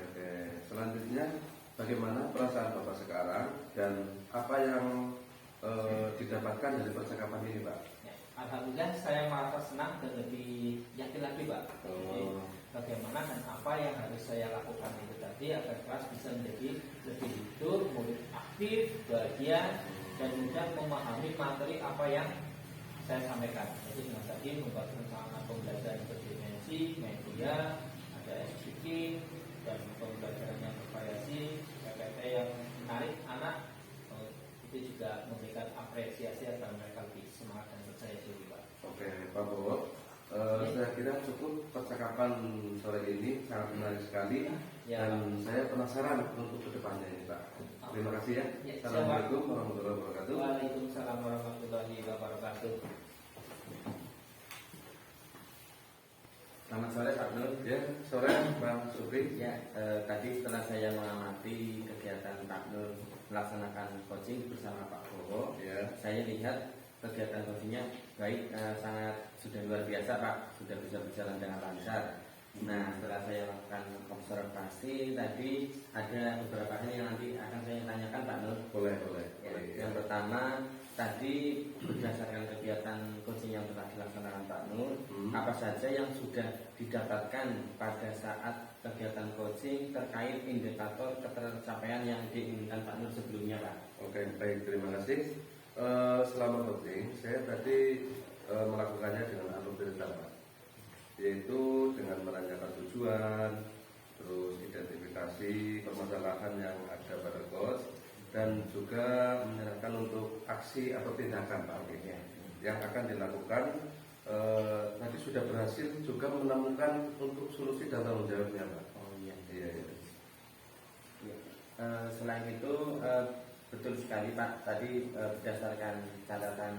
Selanjutnya, bagaimana perasaan Bapak sekarang dan apa yang didapatkan dari percakapan ini Pak? Ya, alhamdulillah saya merasa senang dan lebih yakin lagi Pak. Jadi, bagaimana dan apa yang harus saya lakukan itu tadi agar kelas bisa menjadi lebih hidup, murid aktif, bahagia dan mudah memahami materi apa yang saya sampaikan. Jadi dengan tadi membuat rencana pembelajaran berdimensi, media, ada speaking dan pembelajaran yang bervariasi, PPT yang menarik anak itu juga memberikan apresiasi agar mereka lebih semangat dan percaya diri Pak. Oke, Pak Bowo. Saya kira cukup percakapan sore ini sangat menarik sekali dan saya penasaran untuk kedepannya ini Pak. Terima kasih ya. Assalamualaikum warahmatullahi wabarakatuh. Waalaikumsalam warahmatullahi wabarakatuh. Selamat sore Pak Nur. Ya, sore Bang Supri. Ya, tadi setelah saya mengamati kegiatan Pak Nur melaksanakan coaching bersama Pak Bowo, saya lihat kegiatan coachingnya baik, sangat sudah luar biasa Pak, sudah bisa berjalan dengan lancar. Nah, setelah saya lakukan observasi tadi ada beberapa hal yang nanti akan saya tanyakan Pak Nur. Boleh. Ya, yang pertama tadi berdasarkan kegiatan coaching yang telah dilaksanakan Pak Nur, apa saja yang sudah didapatkan pada saat kegiatan coaching terkait indikator ketercapaian yang diinginkan Pak Nur sebelumnya Pak? Oke, baik, terima kasih. Selama coaching saya tadi melakukannya dengan alur Pak, yaitu dengan menanyakan tujuan, terus identifikasi permasalahan yang ada pada coach dan juga menyerahkan untuk aksi atau tindakan Pak yang akan dilakukan. Tadi sudah berhasil juga menemukan untuk solusi dan tanggung jawabnya Pak. Oh iya. Iya. Selain itu betul sekali Pak, tadi berdasarkan catatan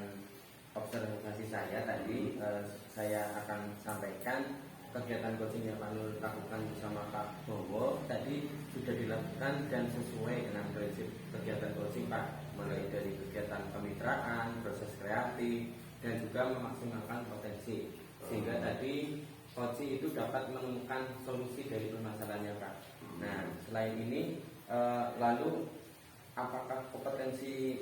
observasi saya tadi, saya akan sampaikan kegiatan coaching yang Pak Nur lakukan bersama Pak Bowo tadi sudah dilakukan dan sesuai dengan prinsip kegiatan coaching Pak, mulai dari kegiatan kemitraan, proses kreatif dan juga memaksimalkan potensi, sehingga tadi coaching itu dapat menemukan solusi dari permasalahannya Pak. Nah, selain ini lalu apakah kompetensi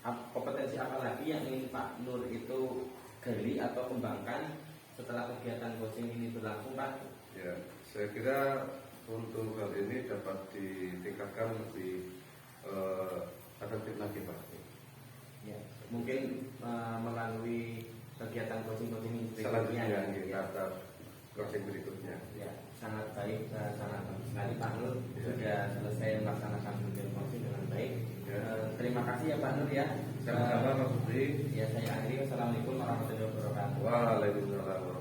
apa lagi yang ingin Pak Nur itu gali atau kembangkan setelah kegiatan coaching ini berlangsung Pak? Ya, saya kira untuk hal ini dapat ditingkatkan lebih efektif lagi Pak. Ya, mungkin melalui kegiatan coaching ini Selanjutnya kita closing berikutnya. Ya, sangat baik, sangat bagus sekali Pak Nur Ya. sudah selesai melaksanakan video closing dengan baik. Ya. Terima kasih ya Pak Nur ya. Sama-sama Pak Supri. Ya saya akhiri. Wassalamualaikum warahmatullahi wabarakatuh. Waalaikumsalam.